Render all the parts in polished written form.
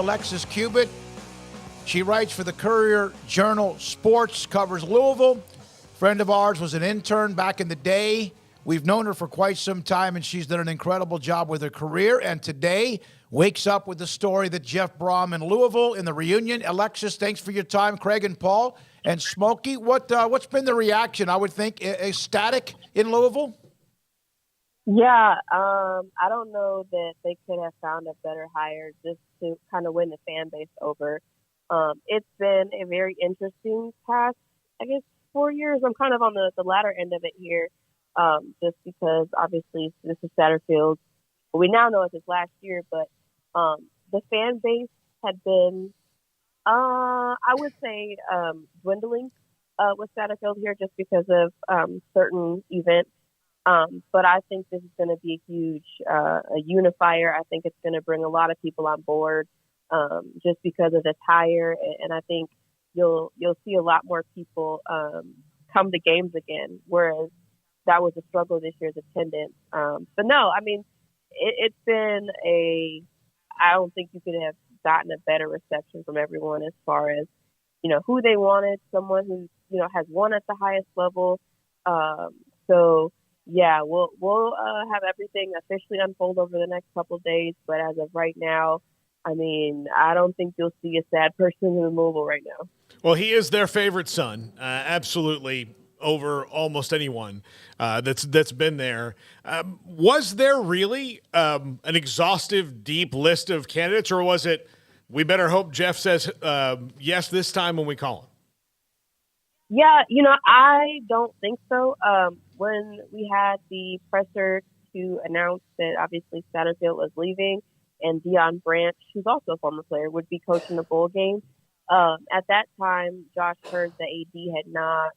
Alexis Cubit. She writes for the Courier Journal Sports, covers Louisville. Friend of ours, was an intern back in the day. We've known her for quite some time, and she's done an incredible job with her career. And today, wakes up with the story that Jeff Brohm in Louisville in the reunion. Alexis, thanks for your time. Craig and Paul and Smokey, what's been the reaction? I would think ecstatic in Louisville. Yeah, I don't know that they could have found a better hire just to kind of win the fan base over. It's been a very interesting past, 4 years. I'm kind of on the latter end of it here, just because obviously this is Satterfield. We now know it's his last year, but the fan base had been, I would say, dwindling with Satterfield here just because of certain events. But I think this is going to be a huge a unifier. I think it's going to bring a lot of people on board just because of this hire, and I think you'll see a lot more people come to games again, whereas that was a struggle this year's attendance. But no, I mean, it's been I don't think you could have gotten a better reception from everyone as far as, who they wanted, someone who, has won at the highest level. So yeah, we'll have everything officially unfold over the next couple of days. But as of right now, I mean, I don't think you'll see a sad person in Louisville right now. Well, he is their favorite son, absolutely, over almost anyone that's been there. Was there really an exhaustive, deep list of candidates, or was it, we better hope Jeff says yes this time when we call him? Yeah, I don't think so. When we had the presser to announce that obviously Satterfield was leaving and Deion Branch, who's also a former player, would be coaching the bowl game, at that time, Josh heard the AD had not,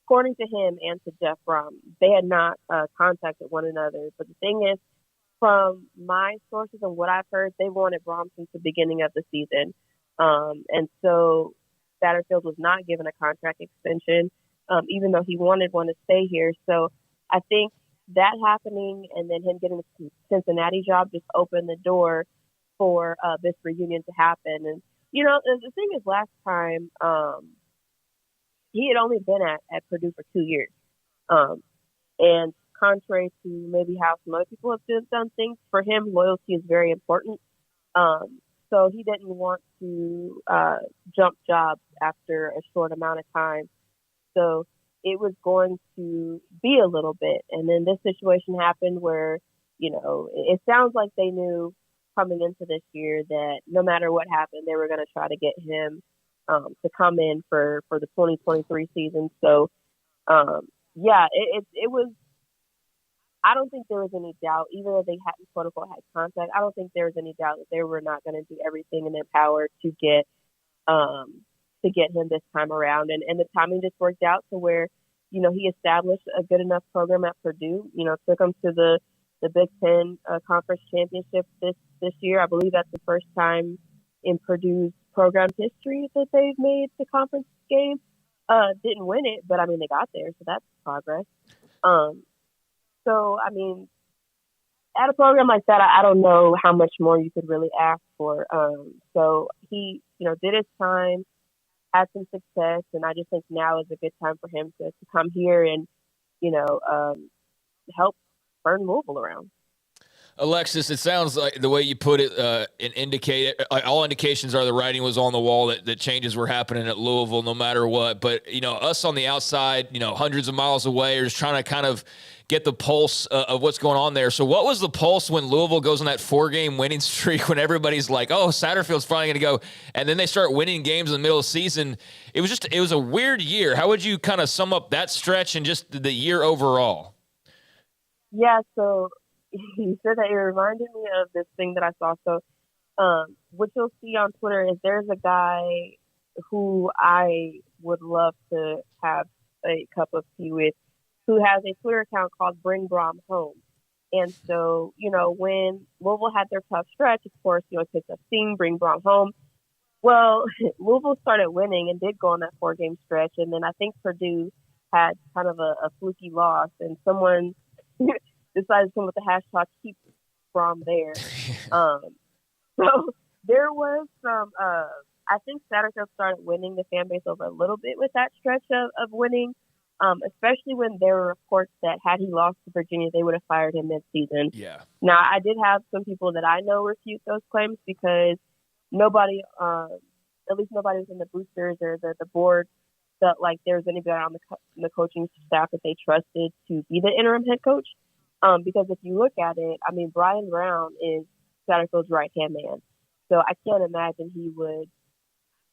according to him and to Jeff Brohm, they had not contacted one another. But the thing is, from my sources and what I've heard, they wanted Brohm since the beginning of the season. And so Satterfield was not given a contract extension, even though he wanted one to stay here. So I think that happening and then him getting the Cincinnati job just opened the door for this reunion to happen. And, the thing is, last time he had only been at Purdue for 2 years. And contrary to maybe how some other people have done things, for him, loyalty is very important. So he didn't want to jump jobs after a short amount of time. So it was going to be a little bit. And then this situation happened where, it sounds like they knew coming into this year that no matter what happened, they were going to try to get him to come in for the 2023 season. So, it was, I don't think there was any doubt, even though they hadn't, quote unquote, had contact, I don't think there was any doubt that they were not going to do everything in their power to get him this time around. And the timing just worked out to where, he established a good enough program at Purdue, took them to the Big Ten Conference Championship this year. I believe that's the first time in Purdue's program history that they've made the conference game. Didn't win it, but I mean, they got there, so that's progress. So, I mean, at a program like that, I don't know how much more you could really ask for. So he, did his time, had some success, and I just think now is a good time for him to come here and, help turn Louisville around. Alexis, it sounds like the way you put it, all indications are the writing was on the wall that changes were happening at Louisville no matter what. But, us on the outside, hundreds of miles away, are just trying to kind of get the pulse of what's going on there. So what was the pulse when Louisville goes on that 4-game winning streak when everybody's like, oh, Satterfield's finally going to go, and then they start winning games in the middle of the season? It was a weird year. How would you kind of sum up that stretch and just the year overall? Yeah, so you said that it reminded me of this thing that I saw. So what you'll see on Twitter is there's a guy who I would love to have a cup of tea with, who has a Twitter account called Bring Brohm Home. And so, when Louisville had their tough stretch, of course, it takes a steam, Bring Brohm Home. Well, Louisville started winning and did go on that 4-game stretch. And then I think Purdue had kind of a fluky loss, and someone decided to come with the hashtag keep Brohm there. So There was some. I think Satterfield started winning the fan base over a little bit with that stretch of winning, especially when there were reports that had he lost to Virginia, they would have fired him mid-season. Yeah. Now, I did have some people that I know refute those claims because nobody, at least nobody was in the boosters or the board, felt like there was anybody on the coaching staff that they trusted to be the interim head coach. Because if you look at it, I mean, Brian Brown is Satterfield's right-hand man. So I can't imagine he would.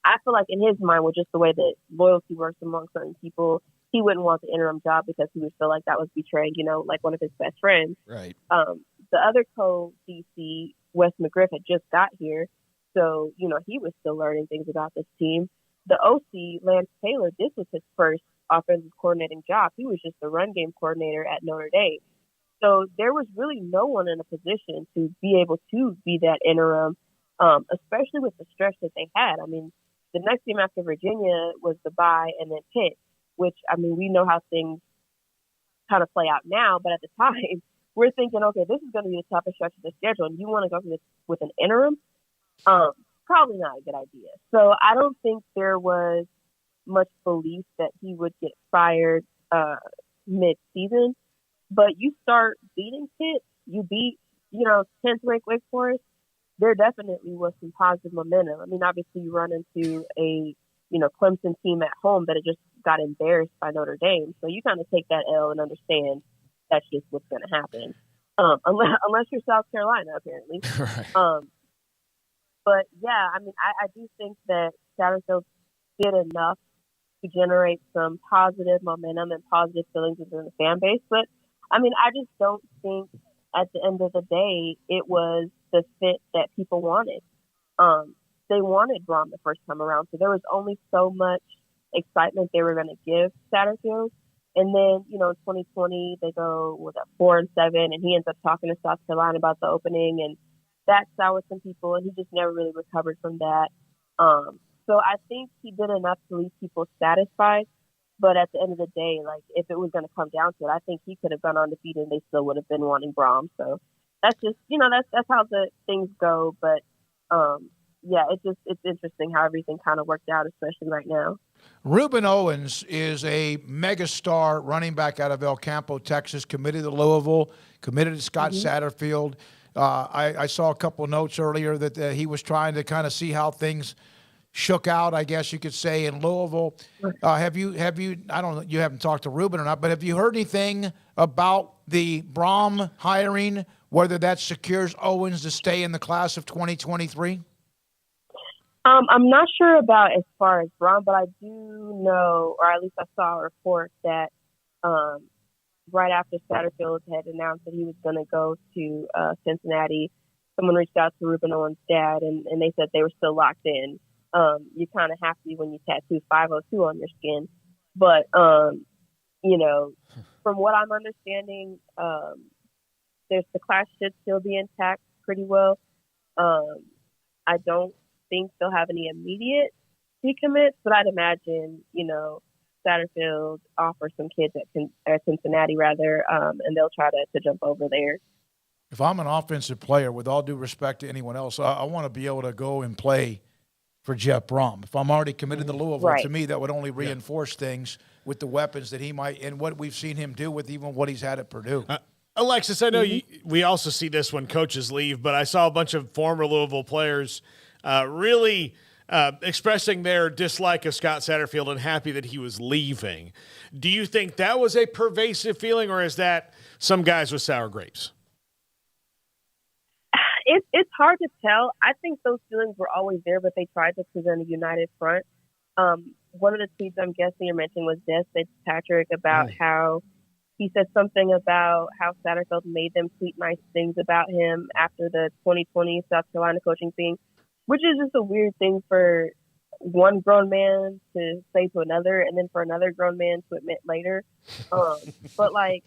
I feel like in his mind, with just the way that loyalty works among certain people, he wouldn't want the interim job because he would feel like that was betraying, like one of his best friends. Right. The other co-DC, Wes McGriff, had just got here. So, he was still learning things about this team. The OC, Lance Taylor, this was his first offensive coordinating job. He was just the run game coordinator at Notre Dame. So there was really no one in a position to be able to be that interim, especially with the stretch that they had. I mean, the next game after Virginia was the bye and then Pitt, which, I mean, we know how things kind of play out now, but at the time, we're thinking, okay, this is going to be the toughest stretch of the schedule, and you want to go through this with an interim? Probably not a good idea. So I don't think there was much belief that he would get fired mid-season, but you start beating Pitt, you beat, 10th ranked Wake Forest, there definitely was some positive momentum. I mean, obviously you run into a, Clemson team at home that had just got embarrassed by Notre Dame. So you kind of take that L and understand that's just what's going to happen. Unless you're South Carolina, apparently. Right. But yeah, I mean, I do think that Satterfield did enough to generate some positive momentum and positive feelings within the fan base. But I mean, I just don't think at the end of the day, it was the fit that people wanted. They wanted Brohm the first time around, so there was only so much excitement they were going to give Satterfield. And then, in 2020, they go with a 4-7, and he ends up talking to South Carolina about the opening, and that soured some people, and he just never really recovered from that. So I think he did enough to leave people satisfied. But at the end of the day, like, if it was going to come down to it, I think he could have gone undefeated and they still would have been wanting Brohm. So that's just, that's how the things go. But, yeah, it's interesting how everything kind of worked out, especially right now. Reuben Owens is a megastar running back out of El Campo, Texas, committed to Louisville, committed to Scott Satterfield. I saw a couple of notes earlier that he was trying to kind of see how things shook out, I guess you could say, in Louisville. Have you? I don't know. You haven't talked to Reuben or not, but have you heard anything about the Brohm hiring? Whether that secures Owens to stay in the class of 2023? I'm not sure about as far as Brohm, but I do know, or at least I saw a report that right after Satterfield had announced that he was going to go to Cincinnati, someone reached out to Reuben Owens' dad, and they said they were still locked in. You're kind of happy when you tattoo 502 on your skin. But, from what I'm understanding, the class should still be intact pretty well. I don't think they'll have any immediate decommits, but I'd imagine, Satterfield offers some kids at Cincinnati rather, and they'll try to jump over there. If I'm an offensive player, with all due respect to anyone else, I want to be able to go and play for Jeff Brohm. If I'm already committed to Louisville, right. To me, that would only reinforce things with the weapons that he might, and what we've seen him do with even what he's had at Purdue. Alexis, I know we also see this when coaches leave, but I saw a bunch of former Louisville players really expressing their dislike of Scott Satterfield and happy that he was leaving. Do you think that was a pervasive feeling, or is that some guys with sour grapes? It's hard to tell. I think those feelings were always there, but they tried to present a united front. One of the tweets I'm guessing you're mentioning was Des Fitzpatrick about how he said something about how Satterfield made them tweet nice things about him after the 2020 South Carolina coaching thing, which is just a weird thing for one grown man to say to another, and then for another grown man to admit later. But like,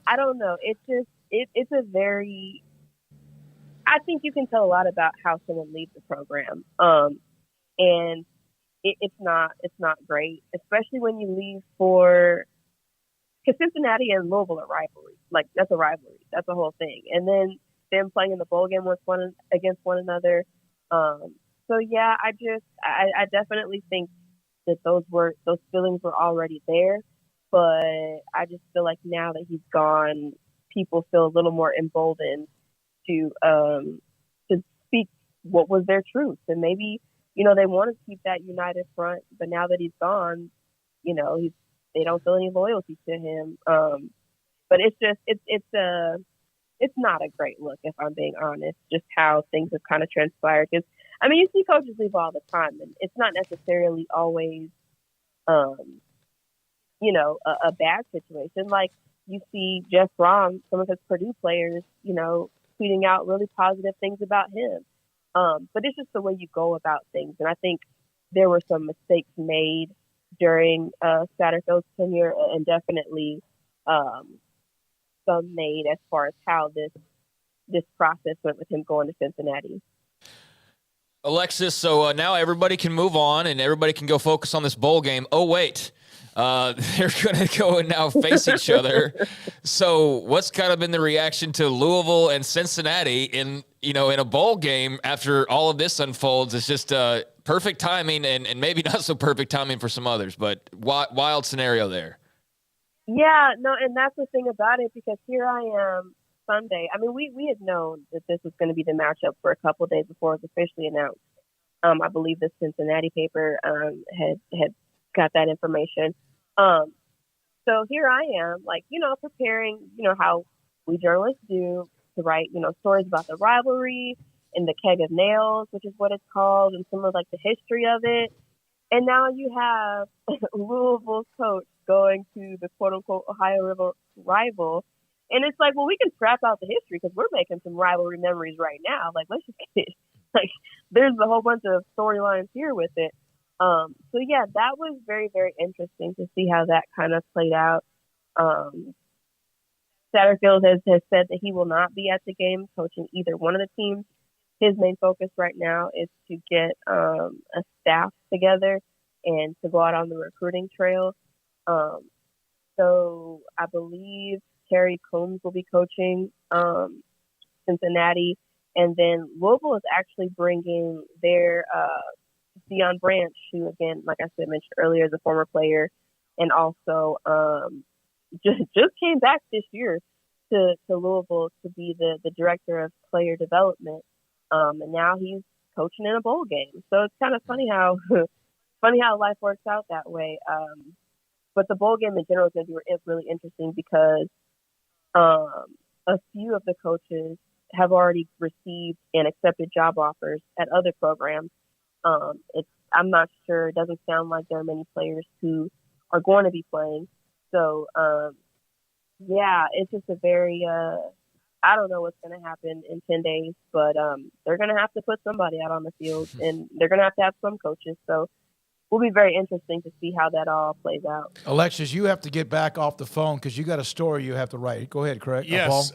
I don't know. It's just it's a very. I think you can tell a lot about how someone leaves the program, and it's not great, especially when you leave for. Because Cincinnati and Louisville are rivalry. Like, that's a rivalry. That's a whole thing. And then them playing in the bowl game against one another. So yeah, I definitely think that those feelings were already there, but I just feel like now that he's gone, people feel a little more emboldened to speak what was their truth, and maybe they want to keep that united front, but now that he's gone, they don't feel any loyalty to him. But it's not a great look, if I'm being honest, just how things have kind of transpired. Because, you see coaches leave all the time, and it's not necessarily always, a bad situation. Like, you see Jeff Brohm, some of his Purdue players, tweeting out really positive things about him. But it's just the way you go about things. And I think there were some mistakes made during Satterfield's tenure, and definitely some made as far as how this process went with him going to Cincinnati. Alexis, so now everybody can move on and everybody can go focus on this bowl game. Oh, wait. They're going to go and now face each other. So what's kind of been the reaction to Louisville and Cincinnati in a bowl game after all of this unfolds? It's just perfect timing and maybe not so perfect timing for some others, but wild scenario there. Yeah, no, and that's the thing about it, because here I am Sunday. We had known that this was going to be the matchup for a couple of days before it was officially announced. I believe the Cincinnati paper had got that information. So here I am, preparing, how we journalists do, to write, stories about the rivalry and the keg of nails, which is what it's called, and some of the history of it. And now you have Louisville's coach going to the quote unquote Ohio rival. And it's like, well, we can scrap out the history because we're making some rivalry memories right now. Let's just get there's a whole bunch of storylines here with it. So yeah, that was very, very interesting to see how that kind of played out. Satterfield has said that he will not be at the game coaching either one of the teams. His main focus right now is to get a staff together and to go out on the recruiting trail. So I believe Terry Combs will be coaching Cincinnati, and then Louisville is actually bringing their Deion Branch, who, again, like I said, mentioned earlier, is a former player, and also just came back this year to Louisville to be the director of player development, and now he's coaching in a bowl game. So it's kind of funny how life works out that way. But the bowl game in general is going to be really interesting because a few of the coaches have already received and accepted job offers at other programs. I'm not sure. It doesn't sound like there are many players who are going to be playing. So, yeah, it's just a very, I don't know what's going to happen in 10 days, but they're going to have to put somebody out on the field, and they're going to have some coaches. So will be very interesting to see how that all plays out. Alexis, you have to get back off the phone because you got a story you have to write. Go ahead, Craig. Yes.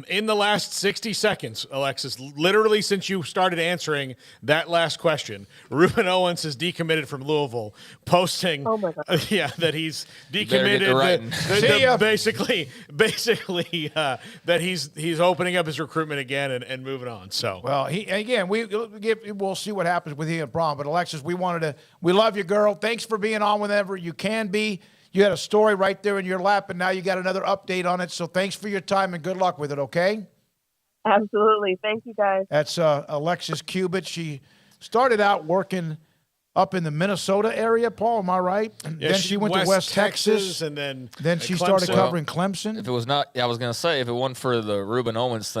In the last 60 seconds, Alexis, literally since you started answering that last question, Ruben Owens is decommitted from Louisville, posting, oh my God. That he's decommitted. Basically, that he's opening up his recruitment again and moving on. So, well, we'll see what happens with he and Brohm. But Alexis, we love you, girl. Thanks for being on whenever you can be. You had a story right there in your lap, and now you got another update on it. So thanks for your time and good luck with it, okay? Absolutely. Thank you, guys. That's Alexis Cubit. She started out working up in the Minnesota area, Paul, am I right? And yeah, then she went to West Texas, and then she started covering Clemson. If it was not, I was going to say, if it wasn't for the Ruben Owens thing,